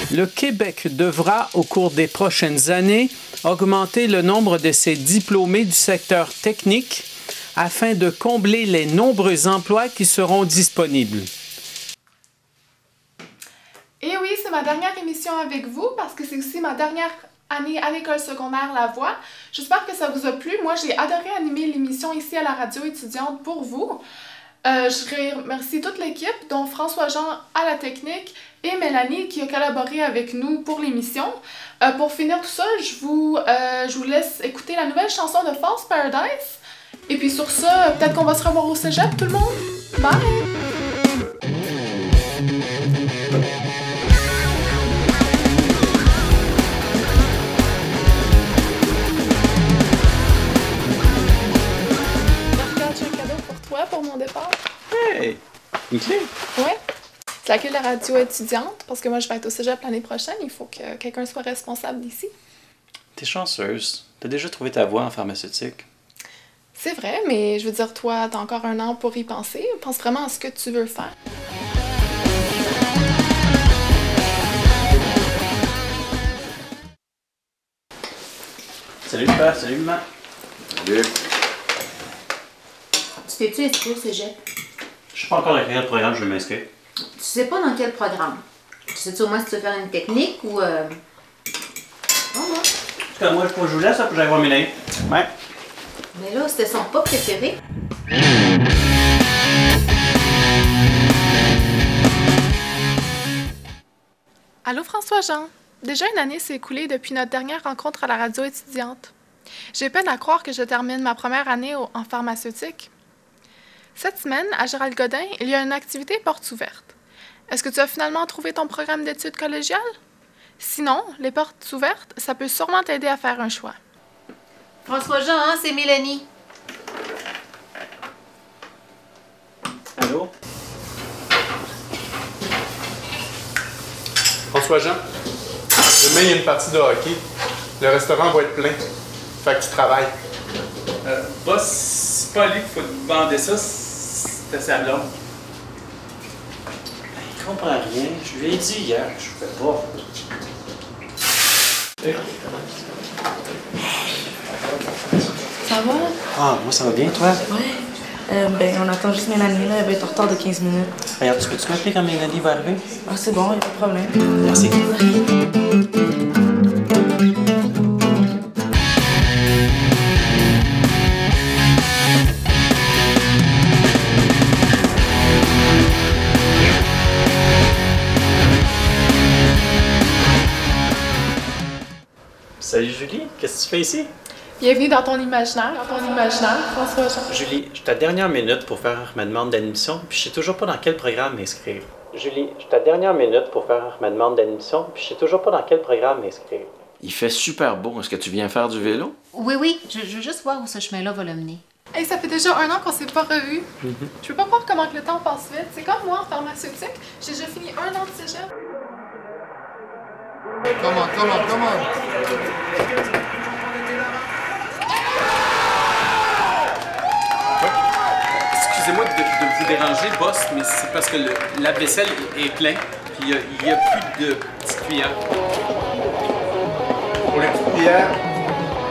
Le Québec devra, au cours des prochaines années, augmenter le nombre de ses diplômés du secteur technique afin de combler les nombreux emplois qui seront disponibles. Et oui, c'est ma dernière émission avec vous parce que c'est aussi ma dernière année à l'école secondaire La Voix. J'espère que ça vous a plu. Moi, j'ai adoré animer l'émission ici à la radio étudiante pour vous. Je remercie toute l'équipe, dont François-Jean à la technique et Mélanie qui a collaboré avec nous pour l'émission. Pour finir tout ça, je vous laisse écouter la nouvelle chanson de False Paradise. Et puis sur ça, peut-être qu'on va se revoir au cégep, tout le monde. Bye! Pour mon départ. Hey! Une clé? Ouais. C'est la clé de la radio étudiante, parce que moi, je vais être au cégep l'année prochaine. Il faut que quelqu'un soit responsable d'ici. T'es chanceuse. T'as déjà trouvé ta voie en pharmaceutique. C'est vrai, mais je veux dire, toi, t'as encore un an pour y penser. Pense vraiment à ce que tu veux faire. Salut papa, salut maman. Salut. Tu t'es-tu inscrit au cégep? Je sais pas encore écrire le programme, je vais m'inscrire. Tu sais pas dans quel programme? Tu sais-tu au moins si tu veux faire une technique ou... Oh, non. En tout cas, moi, je vous laisse, pour que j'aille voir Mélanie. Ouais. Mais là, c'était son pas préféré. Allô, François-Jean? Déjà une année s'est écoulée depuis notre dernière rencontre à la radio étudiante. J'ai peine à croire que je termine ma première année en pharmaceutique. Cette semaine, à Gérald Godin, il y a une activité portes ouvertes. Est-ce que tu as finalement trouvé ton programme d'études collégiales? Sinon, les portes ouvertes, ça peut sûrement t'aider à faire un choix. François-Jean, hein, c'est Mélanie. Allô? François-Jean, demain il y a une partie de hockey. Le restaurant va être plein. Fait que tu travailles. Boss, c'est pas lui qu'il faut demander ça, c'était sa blonde. Il comprend rien. Je lui ai dit hier que je pouvais pas. Ça va? Ah, moi ça va bien, toi? Ouais. On attend juste Mélanie, là. Elle va être en retard de 15 minutes. Regarde, tu peux-tu m'appeler quand Mélanie va arriver? Ah, c'est bon, y a pas de problème. Merci. Salut Julie, qu'est-ce que tu fais ici? Bienvenue dans ton imaginaire, François-Jean. Julie, je suis à la dernière minute pour faire ma demande d'admission, puis je sais toujours pas dans quel programme m'inscrire. Julie, je suis à la dernière minute pour faire ma demande d'admission, puis je sais toujours pas dans quel programme m'inscrire. Il fait super beau. Est-ce que tu viens faire du vélo? Oui, je veux juste voir où ce chemin-là va le mener. Hey, ça fait déjà un an qu'on s'est pas revus. Je peux pas croire comment que le temps passe vite. C'est comme moi en pharmaceutique, j'ai déjà fini un an de cégep. Come on. Excusez-moi de vous déranger, boss, mais c'est parce que le lave-vaisselle est plein, puis il n'y a plus de petites cuillères. Pour les petites cuillères,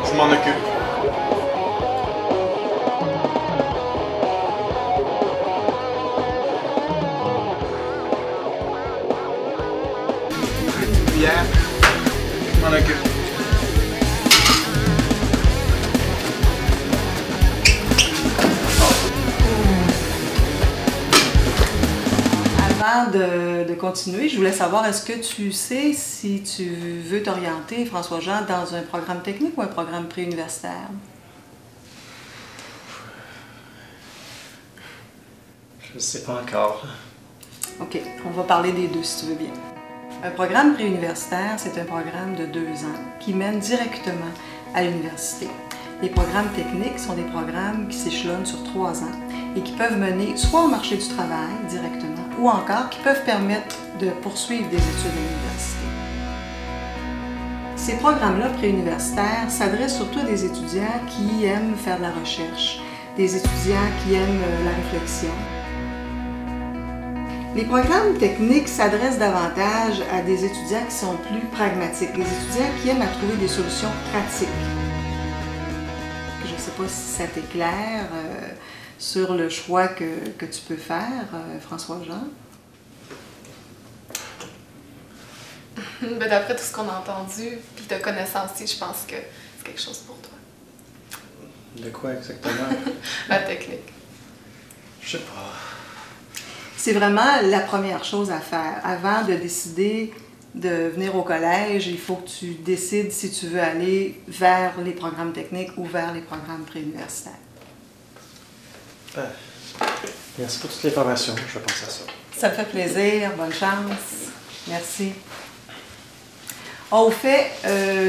je m'en occupe. Les petites cuillères, je m'en occupe. Avant de continuer, je voulais savoir, est-ce que tu sais si tu veux t'orienter, François-Jean, dans un programme technique ou un programme préuniversitaire? Je ne sais pas encore. OK, on va parler des deux si tu veux bien. Un programme préuniversitaire, c'est un programme de 2 ans qui mène directement à l'université. Les programmes techniques sont des programmes qui s'échelonnent sur 3 ans et qui peuvent mener soit au marché du travail directement ou encore qui peuvent permettre de poursuivre des études à l'université. Ces programmes-là préuniversitaires s'adressent surtout à des étudiants qui aiment faire de la recherche, des étudiants qui aiment la réflexion. Les programmes techniques s'adressent davantage à des étudiants qui sont plus pragmatiques, des étudiants qui aiment à trouver des solutions pratiques. Je ne sais pas si ça t'éclaire sur le choix que tu peux faire, François-Jean. Ben, d'après tout ce qu'on a entendu, puis te connaissant aussi, je pense que c'est quelque chose pour toi. De quoi exactement? La technique. Je sais pas. C'est vraiment la première chose à faire. Avant de décider de venir au collège, il faut que tu décides si tu veux aller vers les programmes techniques ou vers les programmes préuniversitaires. Merci pour toutes les formations, je vais penser à ça. Ça me fait plaisir, bonne chance. Merci. Au fait,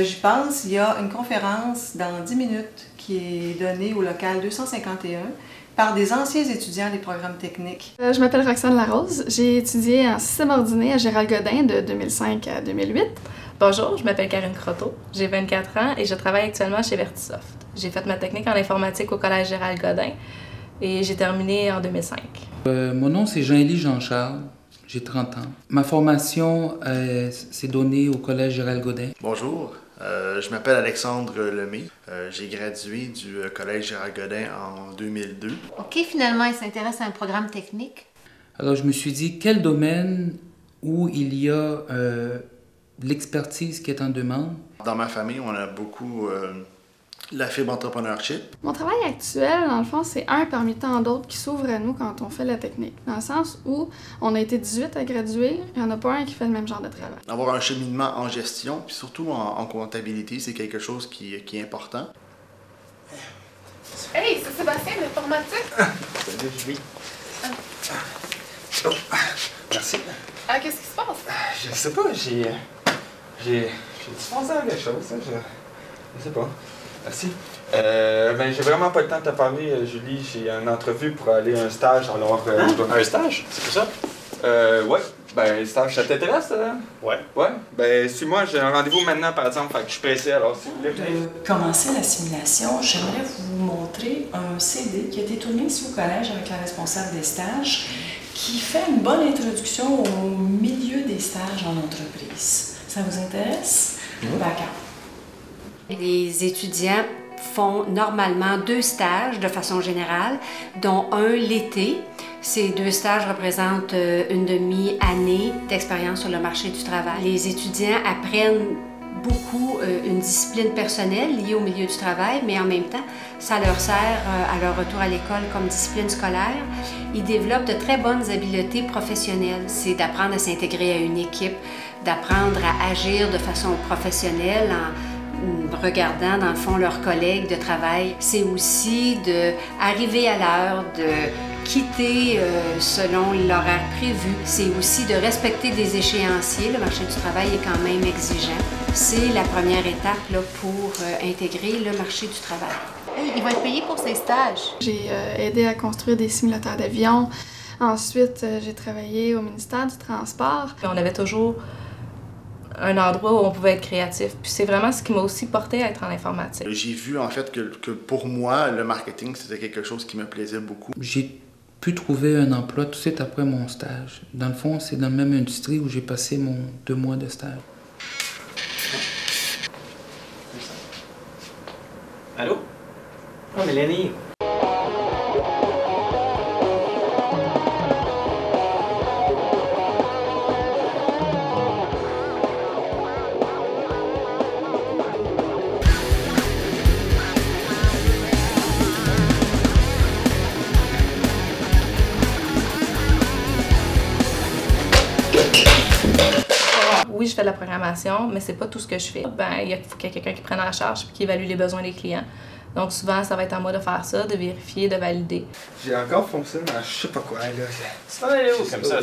j'y pense, il y a une conférence dans 10 minutes qui est donnée au local 251 par des anciens étudiants des programmes techniques. Je m'appelle Roxane Larose. J'ai étudié en système ordonné à Gérald Godin de 2005 à 2008. Bonjour, je m'appelle Karine Croteau. J'ai 24 ans et je travaille actuellement chez Vertisoft. J'ai fait ma technique en informatique au collège Gérald Godin et j'ai terminé en 2005. Mon nom, c'est Jean-Élie Jean-Charles. J'ai 30 ans. Ma formation s'est donnée au collège Gérald Godin. Bonjour, je m'appelle Alexandre Lemay. J'ai gradué du collège Gérald Godin en 2002. OK, finalement, il s'intéresse à un programme technique. Alors, je me suis dit, quel domaine où il y a l'expertise qui est en demande? Dans ma famille, on a beaucoup la fibre entrepreneurship. Mon travail actuel, dans le fond, c'est un parmi tant d'autres qui s'ouvrent à nous quand on fait la technique. Dans le sens où on a été 18 à graduer, il n'y en a pas un qui fait le même genre de travail. Avoir un cheminement en gestion, puis surtout en comptabilité, c'est quelque chose qui est important. Hey, c'est Sébastien de l'informatique. Salut, Julie. Oh, merci. Qu'est-ce qui se passe? Je sais pas, j'ai pensé à quelque chose, hein, je sais pas. Merci. Ben, j'ai vraiment pas le temps de te parler, Julie. J'ai une entrevue pour aller à un stage, alors... Un stage? C'est pour ça? Ouais. Ben, le stage, ça t'intéresse? Ouais. Ouais. Ben, suis-moi, j'ai un rendez-vous maintenant, par exemple, fait que je suis pressé, alors si vous voulez... De commencer la simulation, j'aimerais vous montrer un CD qui a été tourné ici au collège avec la responsable des stages, qui fait une bonne introduction au milieu des stages en entreprise. Ça vous intéresse? D'accord. Les étudiants font normalement 2 stages de façon générale, dont un l'été. Ces 2 stages représentent une demi-année d'expérience sur le marché du travail. Les étudiants apprennent beaucoup une discipline personnelle liée au milieu du travail, mais en même temps, ça leur sert à leur retour à l'école comme discipline scolaire. Ils développent de très bonnes habiletés professionnelles. C'est d'apprendre à s'intégrer à une équipe, d'apprendre à agir de façon professionnelle en regardant dans le fond leurs collègues de travail. C'est aussi d'arriver à l'heure, de quitter selon l'horaire prévu. C'est aussi de respecter des échéanciers. Le marché du travail est quand même exigeant. C'est la première étape là, pour intégrer le marché du travail. Hey, il va être payé pour ses stages. J'ai aidé à construire des simulateurs d'avions. Ensuite, j'ai travaillé au ministère du Transport. On avait toujours un endroit où on pouvait être créatif. Puis c'est vraiment ce qui m'a aussi porté à être en informatique. J'ai vu en fait que pour moi, le marketing, c'était quelque chose qui me plaisait beaucoup. J'ai pu trouver un emploi tout de suite après mon stage. Dans le fond, c'est dans la même industrie où j'ai passé mon 2 mois de stage. Allô? Oh, Mélanie. Oui, je fais de la programmation, mais c'est pas tout ce que je fais. Ben, il faut qu'il y ait quelqu'un qui prenne en charge et qui évalue les besoins des clients. Donc souvent, ça va être à moi de faire ça, de vérifier, de valider. J'ai encore foncé dans je sais pas quoi, là. Ça va aller où comme ça?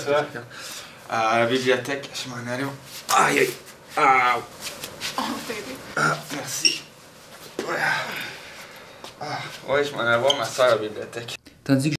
À la bibliothèque, je m'en allais. Aïe, aïe. Ah. Merci. Ouais. Ah, ouais, je m'en allais voir ma soeur à la bibliothèque. Tandis que